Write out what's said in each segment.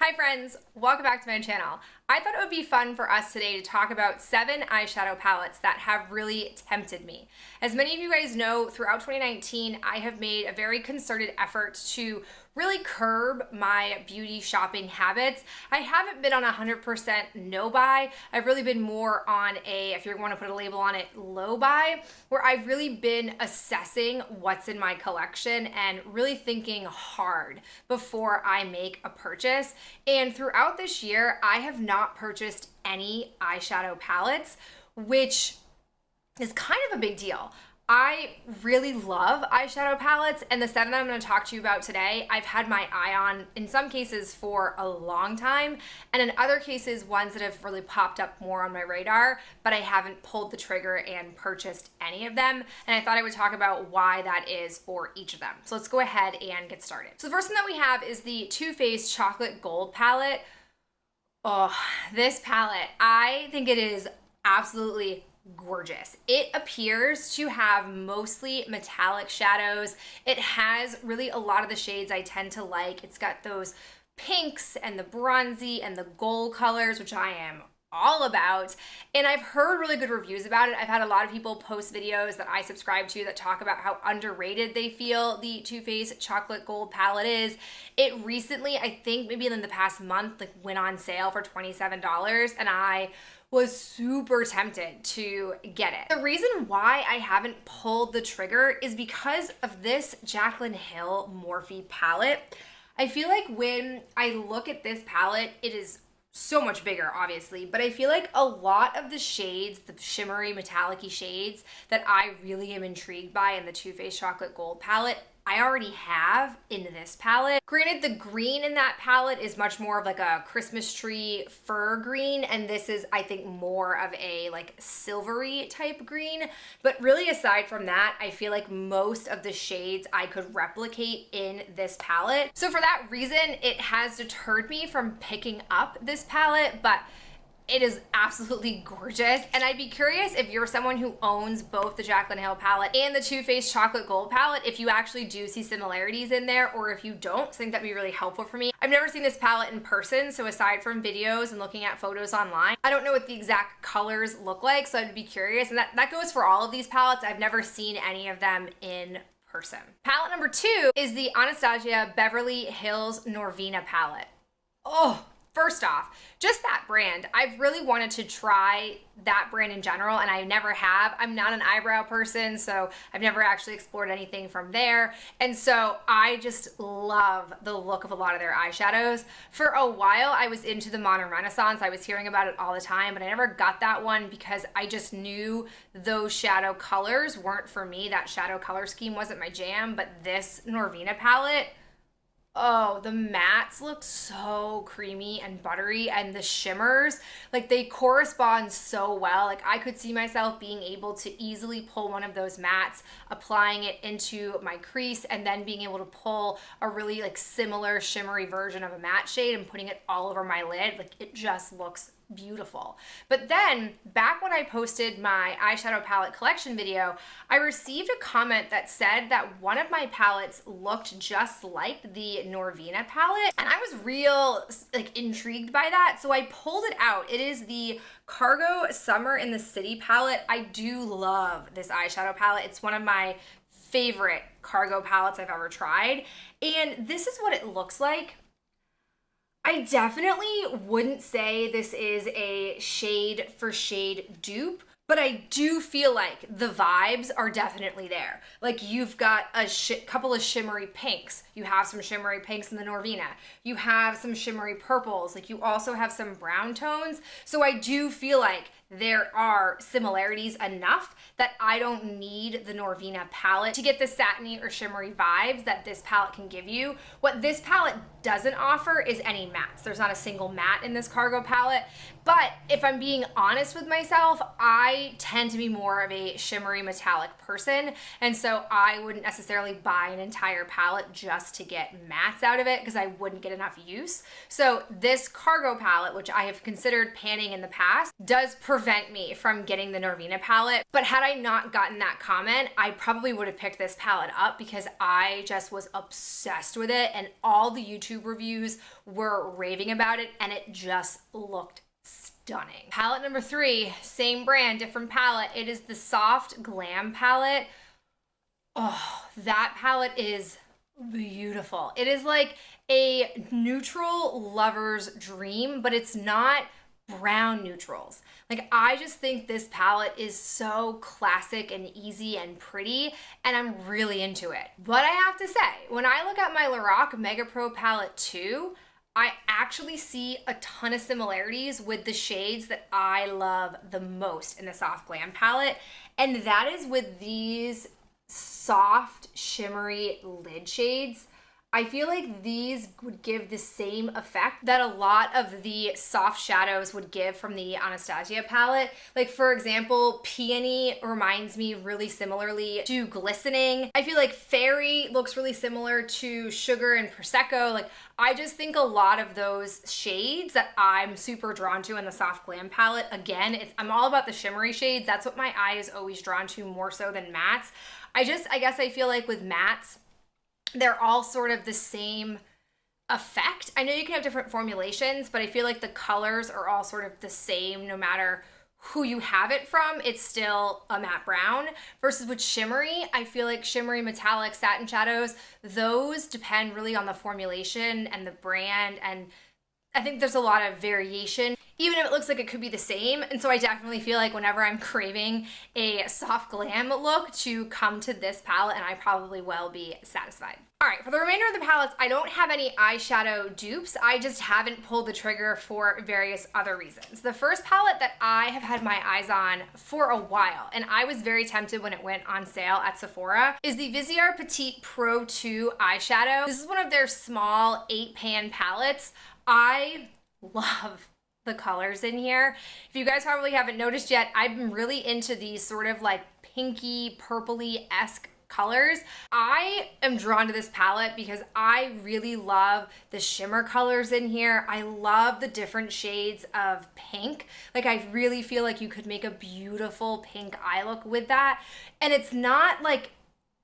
Hi friends, welcome back to my channel. I thought it would be fun for us today to talk about 7 eyeshadow palettes that have really tempted me. As many of you guys know, throughout 2019, I have made a very concerted effort to really curb my beauty shopping habits. I haven't been on 100% no buy. I've really been more on a, if you want to put a label on it, low buy, where I've really been assessing what's in my collection and really thinking hard before I make a purchase. And throughout this year, I have not purchased any eyeshadow palettes, which is kind of a big deal. I really love eyeshadow palettes, and the 7 that I'm going to talk to you about today, I've had my eye on, in some cases, for a long time, and in other cases, ones that have really popped up more on my radar, but I haven't pulled the trigger and purchased any of them, and I thought I would talk about why that is for each of them. So let's go ahead and get started. So the first thing that we have is the Too Faced Chocolate Gold palette. Oh, this palette, I think it is absolutely gorgeous. It appears to have mostly metallic shadows. It has really a lot of the shades I tend to like. It's got those pinks and the bronzy and the gold colors, which I am all about, and I've heard really good reviews about it. I've had a lot of people post videos that I subscribe to that talk about how underrated they feel the Too Faced Chocolate Gold palette is. It recently, I think maybe in the past month, like went on sale for $27, and I was super tempted to get it. The reason why I haven't pulled the trigger is because of this Jaclyn Hill Morphe palette. I feel like when I look at this palette, it is so much bigger, obviously, but I feel like a lot of the shades, the shimmery metallic-y shades that I really am intrigued by in the Too Faced Chocolate Gold palette, I already have in this palette. Granted, the green in that palette is much more of like a Christmas tree fir green, and this is, I think, more of a like silvery type green. But really, aside from that, I feel like most of the shades I could replicate in this palette. So for that reason, it has deterred me from picking up this palette, but it is absolutely gorgeous, and I'd be curious if you're someone who owns both the Jaclyn Hill palette and the Too Faced Chocolate Gold palette, if you actually do see similarities in there, or if you don't. I think that'd be really helpful for me. I've never seen this palette in person, so aside from videos and looking at photos online, I don't know what the exact colors look like, so I'd be curious, and that goes for all of these palettes. I've never seen any of them in person. Palette number 2 is the Anastasia Beverly Hills Norvina palette. Oh, first off, just that brand. I've really wanted to try that brand in general, and I never have. I'm not an eyebrow person, so I've never actually explored anything from there. And so I just love the look of a lot of their eyeshadows. For a while, I was into the Modern Renaissance. I was hearing about it all the time, but I never got that one because I just knew those shadow colors weren't for me. That shadow color scheme wasn't my jam, but this Norvina palette, oh, the mattes look so creamy and buttery, and the shimmers, like they correspond so well. Like I could see myself being able to easily pull one of those mattes, applying it into my crease, and then being able to pull a really like similar shimmery version of a matte shade and putting it all over my lid. Like it just looks beautiful. But then back when I posted my eyeshadow palette collection video, I received a comment that said that one of my palettes looked just like the Norvina palette, and I was real like intrigued by that, so I pulled it out. It is the Cargo Summer in the City palette. I do love this eyeshadow palette. It's one of my favorite cargo palettes I've ever tried, and this is what it looks like. I definitely wouldn't say this is a shade for shade dupe, but I do feel like the vibes are definitely there. Like you've got a couple of shimmery pinks. You have some shimmery pinks in the Norvina. You have some shimmery purples. Like you also have some brown tones. So I do feel like there are similarities enough that I don't need the Norvina palette to get the satiny or shimmery vibes that this palette can give you. What this palette doesn't offer is any mattes. There's not a single matte in this Cargo palette, but if I'm being honest with myself, I tend to be more of a shimmery metallic person, and so I wouldn't necessarily buy an entire palette just to get mattes out of it because I wouldn't get enough use. So this Cargo palette, which I have considered panning in the past, does provide prevent me from getting the Norvina palette. But had I not gotten that comment, I probably would have picked this palette up because I just was obsessed with it and all the YouTube reviews were raving about it and it just looked stunning. Palette number 3, same brand, different palette. It is the Soft Glam palette. Oh, that palette is beautiful. It is like a neutral lover's dream, but it's not brown neutrals. Like, I just think this palette is so classic and easy and pretty, and I'm really into it. But I have to say, when I look at my Loreal Mega Pro palette too, I actually see a ton of similarities with the shades that I love the most in the Soft Glam palette, and that is with these soft, shimmery lid shades. I feel like these would give the same effect that a lot of the soft shadows would give from the Anastasia palette. Like, for example, Peony reminds me really similarly to Glistening. I feel like Fairy looks really similar to Sugar and Prosecco. Like, I just think a lot of those shades that I'm super drawn to in the Soft Glam palette. Again, I'm all about the shimmery shades. That's what my eye is always drawn to more so than mattes. I guess I feel like with mattes, they're all sort of the same effect. I know you can have different formulations, but I feel like the colors are all sort of the same no matter who you have it from. It's still a matte brown. Versus with shimmery, I feel like shimmery metallic satin shadows, those depend really on the formulation and the brand, and I think there's a lot of variation, even if it looks like it could be the same. And so I definitely feel like whenever I'm craving a soft glam look, to come to this palette, and I probably will be satisfied. All right, for the remainder of the palettes, I don't have any eyeshadow dupes. I just haven't pulled the trigger for various other reasons. The first palette that I have had my eyes on for a while, and I was very tempted when it went on sale at Sephora, is the Viseart Petite Pro 2 eyeshadow. This is one of their small 8-pan palettes. I love the colors in here. If you guys probably haven't noticed yet, I've been really into these sort of like pinky, purpley-esque colors. I am drawn to this palette because I really love the shimmer colors in here. I love the different shades of pink. Like, I really feel like you could make a beautiful pink eye look with that. And it's not like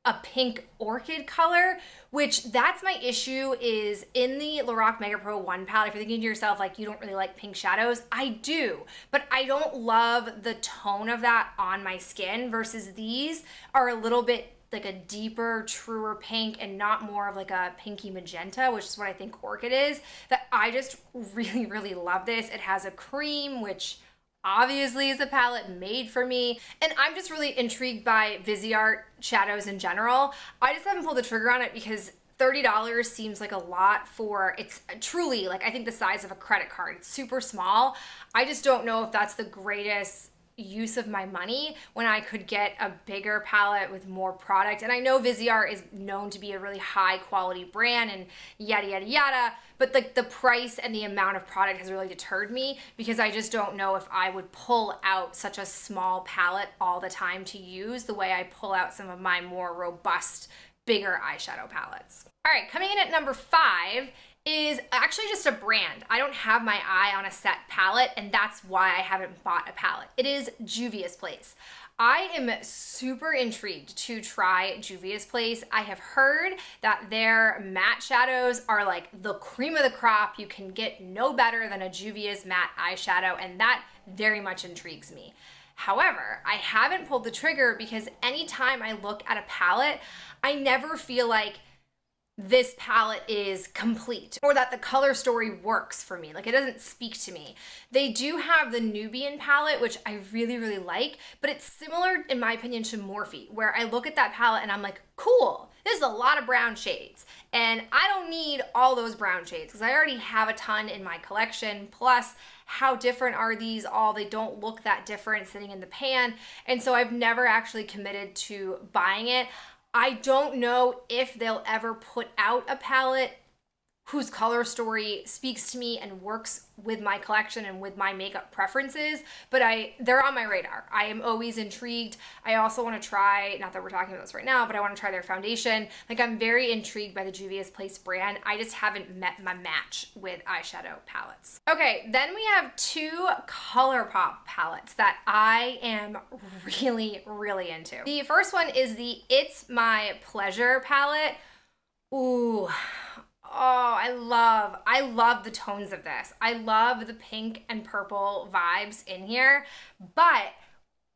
a pink orchid color, which that's my issue is in the Loreal Mega Pro 1 palette. If you're thinking to yourself, like, you don't really like pink shadows, I do, but I don't love the tone of that on my skin, versus these are a little bit like a deeper, truer pink and not more of like a pinky magenta, which is what I think orchid is. That I just really, really love this. It has a cream, which obviously is a palette made for me, and I'm just really intrigued by Viseart shadows in general. I just haven't pulled the trigger on it because $30 seems like a lot for, it's truly like, I think the size of a credit card. It's super small. I just don't know if that's the greatest use of my money when I could get a bigger palette with more product. And I know Viseart is known to be a really high quality brand and yada yada yada, but like the price and the amount of product has really deterred me, because I just don't know if I would pull out such a small palette all the time to use the way I pull out some of my more robust, bigger eyeshadow palettes. All right, coming in at number 5 is actually just a brand. I don't have my eye on a set palette, and that's why I haven't bought a palette. It is Juvia's Place. I am super intrigued to try Juvia's Place. I have heard that their matte shadows are like the cream of the crop. You can get no better than a Juvia's matte eyeshadow, and that very much intrigues me. However, I haven't pulled the trigger because anytime I look at a palette, I never feel like this palette is complete or that the color story works for me. Like, it doesn't speak to me. They do have the Nubian palette, which I really, really like, but it's similar in my opinion to Morphe, where I look at that palette and I'm like, cool, this is a lot of brown shades. And I don't need all those brown shades because I already have a ton in my collection. Plus, how different are these all? They don't look that different sitting in the pan. And so I've never actually committed to buying it. I don't know if they'll ever put out a palette whose color story speaks to me and works with my collection and with my makeup preferences, but they're on my radar. I am always intrigued. I also want to try, not that we're talking about this right now, but I want to try their foundation. Like, I'm very intrigued by the Juvia's Place brand. I just haven't met my match with eyeshadow palettes. Okay, then we have two ColourPop palettes that I am really, really into. The first one is the It's My Pleasure palette. Ooh. Oh, I love the tones of this. I love the pink and purple vibes in here, but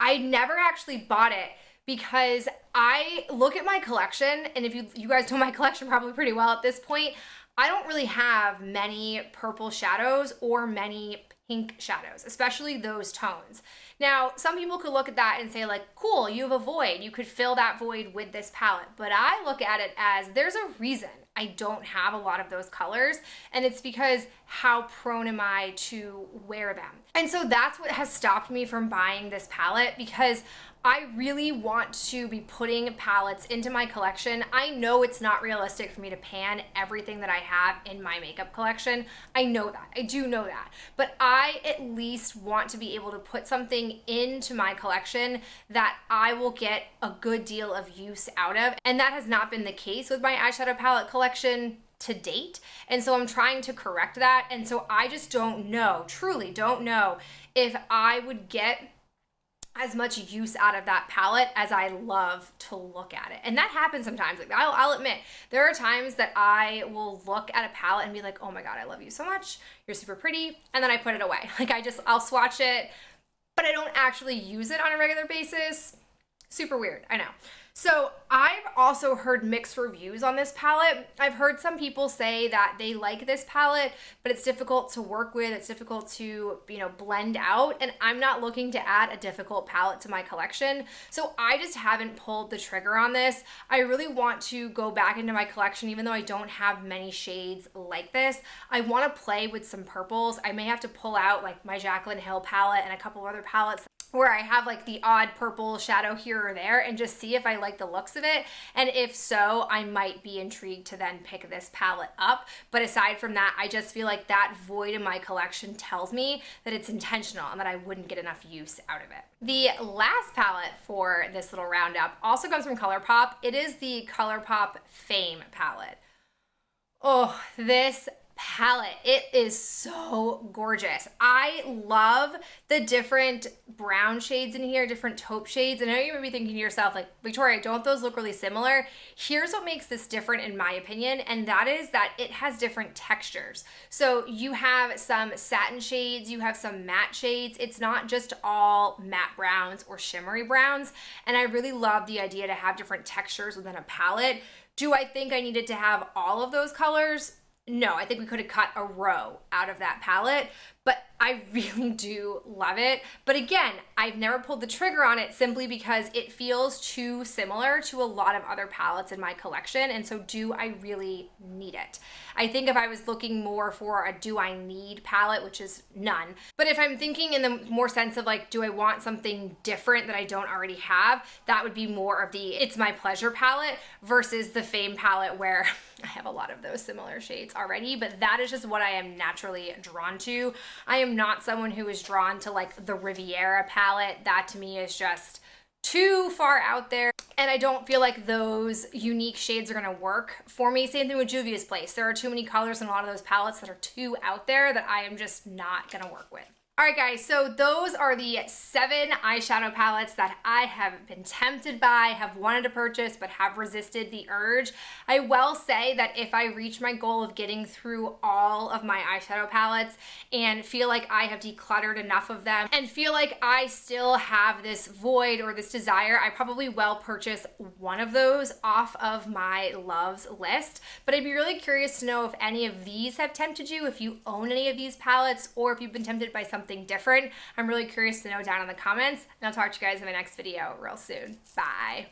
I never actually bought it because I look at my collection, and if you guys know my collection probably pretty well at this point, I don't really have many purple shadows or many pink shadows, especially those tones. Now, some people could look at that and say like, cool, you have a void. You could fill that void with this palette. But I look at it as there's a reason I don't have a lot of those colors, and it's because how prone am I to wear them. And so that's what has stopped me from buying this palette, because I really want to be putting palettes into my collection. I know it's not realistic for me to pan everything that I have in my makeup collection. I know that. I do know that. But I at least want to be able to put something into my collection that I will get a good deal of use out of. And that has not been the case with my eyeshadow palette collection to date. And so I'm trying to correct that. And so I just don't know, truly don't know, if I would get as much use out of that palette as I love to look at it. And that happens sometimes. Like, I'll admit, there are times that I will look at a palette and be like, oh my God, I love you so much. You're super pretty. And then I put it away. Like, I'll swatch it, but I don't actually use it on a regular basis. Super weird, I know. So I've also heard mixed reviews on this palette. I've heard some people say that they like this palette, but it's difficult to work with. It's difficult to, blend out. And I'm not looking to add a difficult palette to my collection. So I just haven't pulled the trigger on this. I really want to go back into my collection, even though I don't have many shades like this. I want to play with some purples. I may have to pull out like my Jaclyn Hill palette and a couple of other palettes where I have like the odd purple shadow here or there, and just see if I like the looks of it. And if so, I might be intrigued to then pick this palette up. But aside from that, I just feel like that void in my collection tells me that it's intentional and that I wouldn't get enough use out of it. The last palette for this little roundup also comes from ColourPop. It is the ColourPop Fame palette. Oh, this palette, it is so gorgeous. I love the different brown shades in here, different taupe shades. And I know you may be thinking to yourself like, Victoria, don't those look really similar? Here's what makes this different in my opinion, and that is that it has different textures. So you have some satin shades, you have some matte shades. It's not just all matte browns or shimmery browns. And I really love the idea to have different textures within a palette. Do I think I needed to have all of those colors? No, I think we could have cut a row out of that palette, but I really do love it. But again, I've never pulled the trigger on it simply because it feels too similar to a lot of other palettes in my collection. And so do I really need it? I think if I was looking more for a do I need palette, which is none. But if I'm thinking in the more sense of like, do I want something different that I don't already have? That would be more of the It's My Pleasure palette versus the Fame palette, where I have a lot of those similar shades already, but that is just what I am naturally drawn to. I am not someone who is drawn to like the Riviera palette. That to me is just too far out there, and I don't feel like those unique shades are gonna work for me. Same thing with Juvia's Place. There are too many colors in a lot of those palettes that are too out there that I am just not gonna work with. All right, guys, so those are the 7 eyeshadow palettes that I have been tempted by, have wanted to purchase, but have resisted the urge. I will say that if I reach my goal of getting through all of my eyeshadow palettes and feel like I have decluttered enough of them and feel like I still have this void or this desire, I probably will purchase one of those off of my loves list. But I'd be really curious to know if any of these have tempted you, if you own any of these palettes, or if you've been tempted by something different. I'm really curious to know down in the comments, and I'll talk to you guys in my next video real soon. Bye.